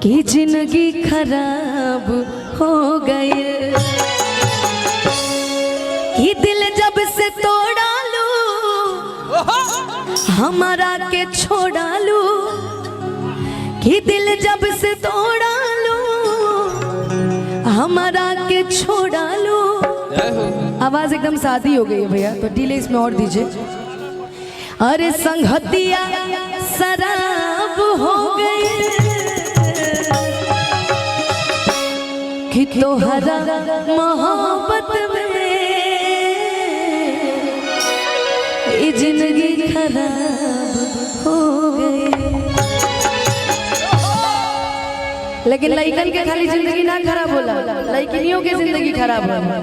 कि जिंदगी खराब हो गई, कि दिल जब से तोड़ा लू हमारा के छोड़ा लू, कि दिल जब से तोड़ा लू हमारा के छोड़ा लू। आवाज एकदम सादी हो गई है भैया, तो डिले इसमें और दीजिए। अरे संगतिया शराब हो गई कि तोहरा मोहब्बत में ये जिंदगी खराब हो गई। लेकिन लड़कन के खाली जिंदगी ना खराब होला, लड़कियों के जिंदगी खराब होला।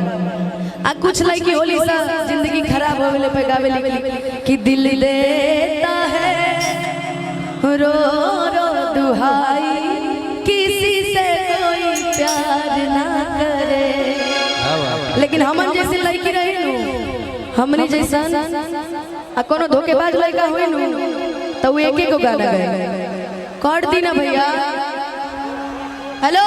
आ कुछ लड़की होली सा जिंदगी खराब होले पे गावे लिखी कि दिल देता है रो रो दुहाई, किसी से कोई प्यार ना करे। लेकिन हमन जैसे लड़की रहे नु, हमने जैसा आ कोनो धोखेबाज लड़का हुए नु तो वो एक एक गाना गाए। कॉर्ड दी ना भैया, हेलो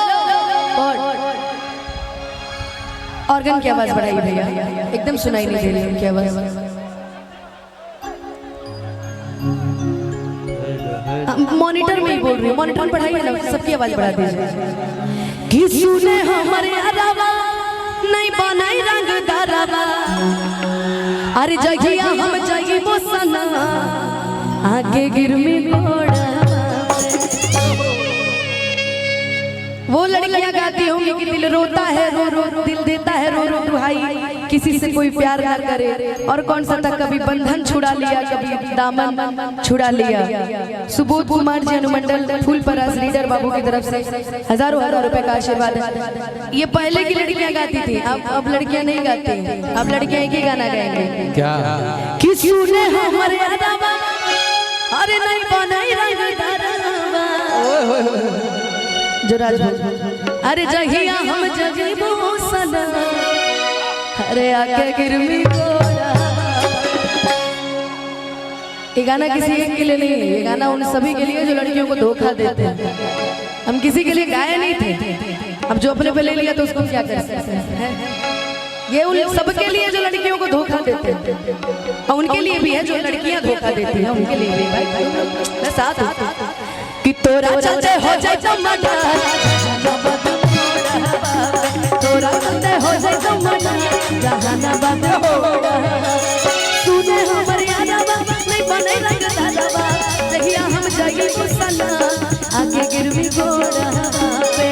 ऑर्गन की आवाज बढ़ाई भैया, एकदम सुनाई नहीं दे रही उनकी आवाज। मॉनिटर में ही बोल रही हूँ, मॉनिटर बढ़ाइए ना, सबकी आवाज बढ़ा दीजिए। कि सुने हमारे अलावा नहीं बनाई रंग दारावा, अरे जगिया हम जगी मोसना आगे गिरमी घोड़ा। वो लड़कियां गाती होंगी कि दिल रोता है रो रो, दिल देता है रो रो दुहाई, किसी से कोई प्यार ना करे। और कौन सा था, कभी बंधन छुड़ा लिया, कभी दामन छुड़ा लिया। सुबोध कुमार जी अनुमंडल फूलपरास लीडर बाबू की तरफ से हजारों रुपए का आशीर्वाद है। ये पहले की लड़कियां गाती थी, अब लड़कियां नहीं गाती, अब लड़कियां एक ही गाना गाएंगे। क्या कि सुने हमारे अदावा, अरे नहीं बनाई रंग दारावा जो राज, अरे जहिया हम जगीबो सना, अरे आके गिरमी गोरा। ये गाना किसी एक के लिए नहीं है, ये गाना उन सभी के लिए जो लड़कियों को धोखा देते हैं। हम किसी के लिए गाए नहीं थे, अब जो अपने पे ले लिया तो उसको क्या कर सकते हैं। ये उन सबके लिए जो लड़कियों को धोखा देते हैं, और उनके लिए भी है जो लड़कियां धोखा देती हैं, उनके लिए भी भाई मैं साथ कि तोरा चलते हो जाए टमाटर, तोरा चलते हो जाए टमाटर, जहानाबाद होड़ा। तूने हमारे यादवा नहीं बने रंग दादावा, जहिया हम जाइए गुस्सा आगे गिरवी घोड़ा पे।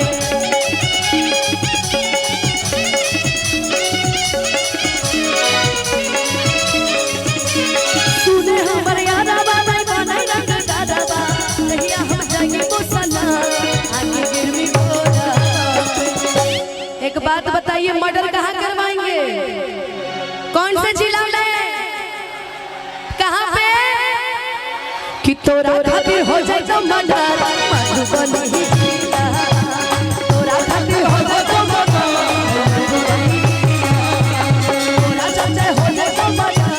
तूने हमारे यादवा नहीं बने रंग दादावा, जहिया हम जाइए गुस्सा आगे गिरवी घोड़ा पे। एक बात बताइए, मर्डर कहाँ करवाएंगे, कौन से जिला में, कहाँ पे? कि तोरा खातिर हो जाए तो मर्डर मधुबनी जिला, तोरा खातिर हो जाए तो मर्डर, तोरा चाचा हो जाए तो मर्डर।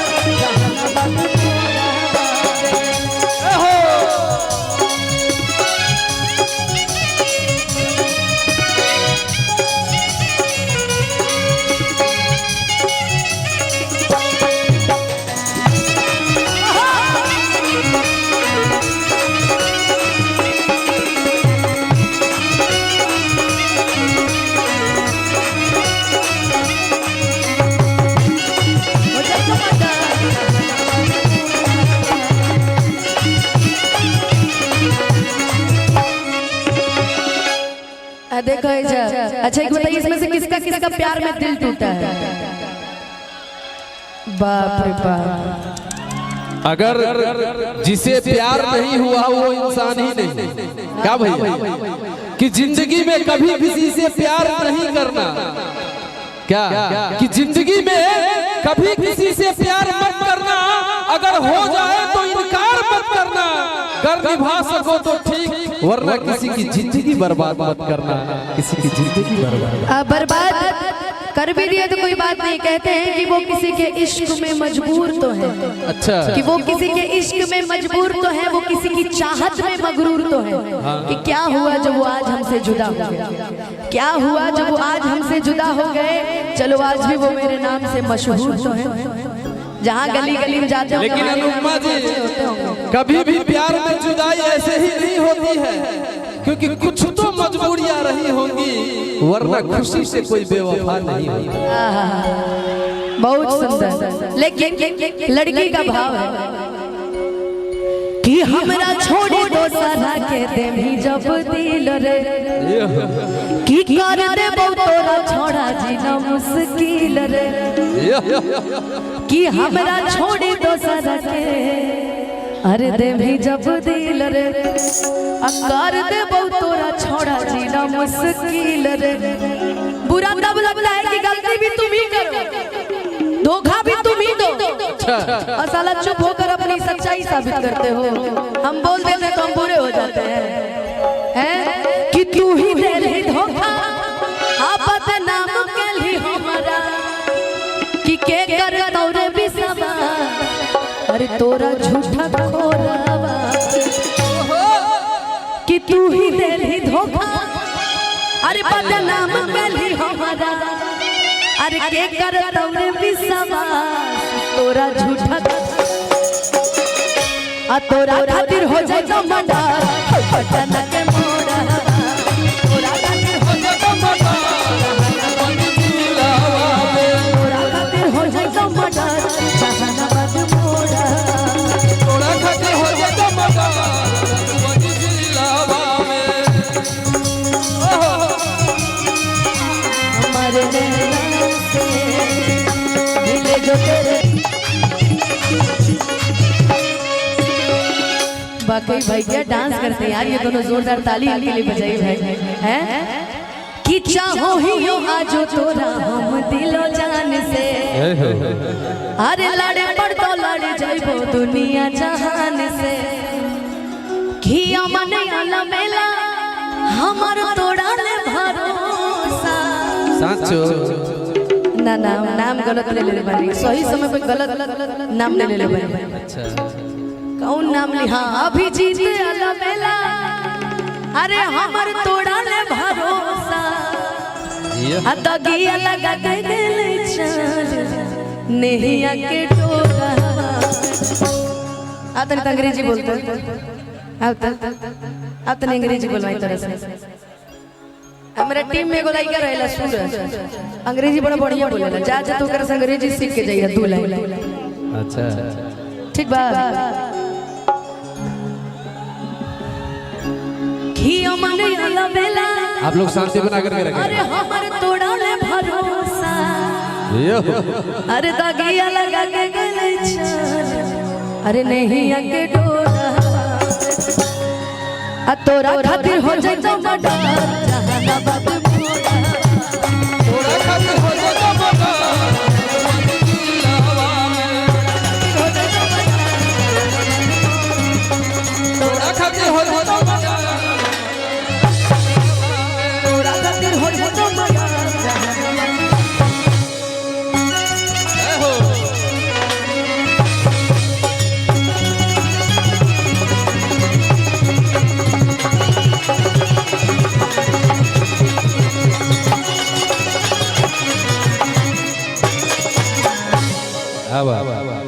देखो अच्छा एक बताइए, इसमें से किसका किसका प्यार में दिल टूटा है? बाप रे बाप। अगर जिसे प्यार नहीं हुआ वो इंसान ही नहीं। क्या भैया कि जिंदगी में कभी किसी से प्यार नहीं करना, क्या कि जिंदगी में कभी किसी से प्यार मत करना, अगर हो जाए तो इनकार मत करना, कर निभा सको तो ठीक, वरना किसी की जिंदगी बर्बाद मत करना, किसी की जिंदगी बर्बाद। कर भी दिया तो कोई बात नहीं। कहते हैं कि वो किसी के इश्क में मजबूर तो है। अच्छा, कि वो किसी के इश्क में मजबूर तो है, वो किसी की चाहत में मगरूर तो है। कि क्या हुआ जब वो आज हमसे जुदा हो गए, क्या हुआ जब वो आज हमसे जुदा हो गए। चलो आज भी वो मेरे नाम से मशहूर तो है। जहाँ गली गली में जाते हो। लेकिन अनुपमा जी, कभी भी प्यार में जुदाई ऐसे ही नहीं होती है, क्योंकि कुछ तो मजबूरियां रही होंगी, वरना खुशी से कोई बेवफा नहीं होता। बहुत सुंदर। लेकिन लड़की का भाव है कि हमरा छोड़ी दो सारा के दे भी जब दिल रे, कि कर दे तोरा छोड़ा जीना मुश्किल रे, कि हमरा छोड़ी दो सारा के अरे दे भी जब दिल रे, कर दे तोरा छोड़ा जीना मुश्किल रे। बुरा तब लगता है कि गलती भी तुम ही करो, धोखा भी तुम ही दो, और साला चुप होकर अपनी सच्चाई साबित करते हो। हम बोल देते तो हम बुरे हो जाते हैं कि तू ही दे ले धोखा, आपत नाम के लिए हमारा, कि के कर तोरे बिसवा, अरे तोरा झूठा खोरावा, कि तू ही दे ले धोखा, अरे बदनाम के लिए हमारा, अरे के कर तोरे बिसवा, तोरा झूठा आ तोरा खातिर हो जाए तो मर्डर, पटना के मोड़ा, तोरा खातिर हो जाए तो मर्डर, तोरा खातिर हो जाए तो मर्डर, जहानाबाद मोड़ा, तोरा खातिर हो जाए तो मर्डर, हमारे नैना से मिले जो तेरे। वाकई भाई क्या डांस करते हैं यार, ये दोनों जोरदार ताली इनके लिए बजाई भाई हैं। कि चाहो ही यो आजो तोरा हम दिलो जान से, अरे लड़े पड़ तो लड़े जाइबो दुनिया जहान से, कि अमन आला मेला हमर तोड़ा ले भरोसा। साचो ना नाम गलत ले ले बानी, सही समय पे गलत नाम ले ले बानी। अच्छा, कौन नाम ली? हाँ अभिजीत आला मेला, अरे हमर तोड़ा ले भरोसा, दगिया लगा के दिल चल नेहिया के टोरा। आप तो अंग्रेजी बोलते आप तो अंग्रेजी बोलवाई तरह से। हमारा टीम में एगो लड़का रहेला सूरज, अंग्रेजी बड़ा बढ़िया बोलेला, जा तो ओकरा से अंग्रेजी सीख के जाइए 2 लाइन। अच्छा, ठीक बा। आप लोग शांति बना करके रखें। अरे हमर तोड़ा ले भरोसा, अरे दगिया लगा के गले चल, अरे नहीं आके डोरा, आ तोरा खातिर हो जाए तो मर्डर, जहानाबाद मोड़ा, तोरा खातिर हो जाए तो मर्डर, तोरा खातिर हो जाए तो मर्डर, तोरा खातिर हो जाए तो मर्डर, जहानाबाद।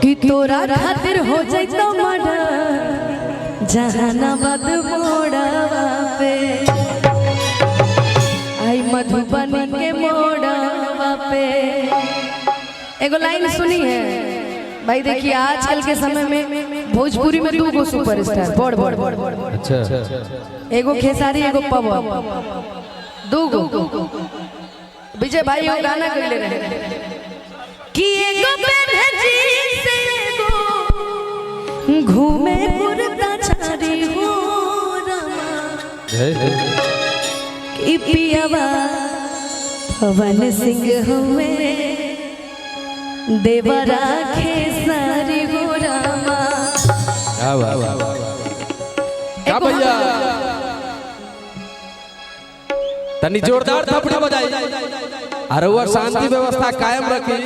कि तोरा खातिर हो जाए तो मर्डर, जहानाबाद मोड़वा पे, आई मधुबनी के मोड़वा पे। एगो लाइन सुनी है भाई, देखिए आजकल के समय में भोजपुरी में 2 सुपरस्टार बड़। अच्छा, एगो खेसारी एगो पवन, 2 विजय भाई वो गाना गईले रहे कि एगो बेनजी से एगो घूमे कुर्ता छाड़ी हो रमा, कि पियावा पवन सिंह हुए देवरा खेसारी हो रमा। क्या भैया तनी जोरदार थपड़ी बजाई। अरे वो शांति व्यवस्था कायम रखी।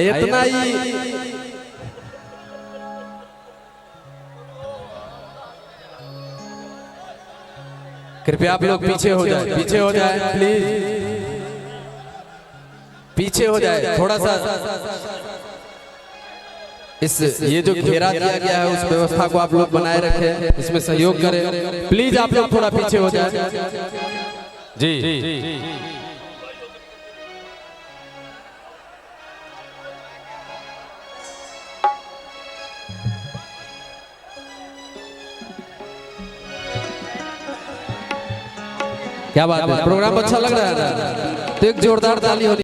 इतना ही कृपया आप लोग पीछे हो जाए प्लीज, पीछे हो जाए थोड़ा सा। इस ये जो घेरा दिया गया है उस व्यवस्था को आप लोग बनाए रखें, इसमें सहयोग करें प्लीज। आप लोग थोड़ा पीछे हो जाए जी। क्या बात है, प्रोग्राम अच्छा लग रहा है ना? तो एक जोरदार ताली होनी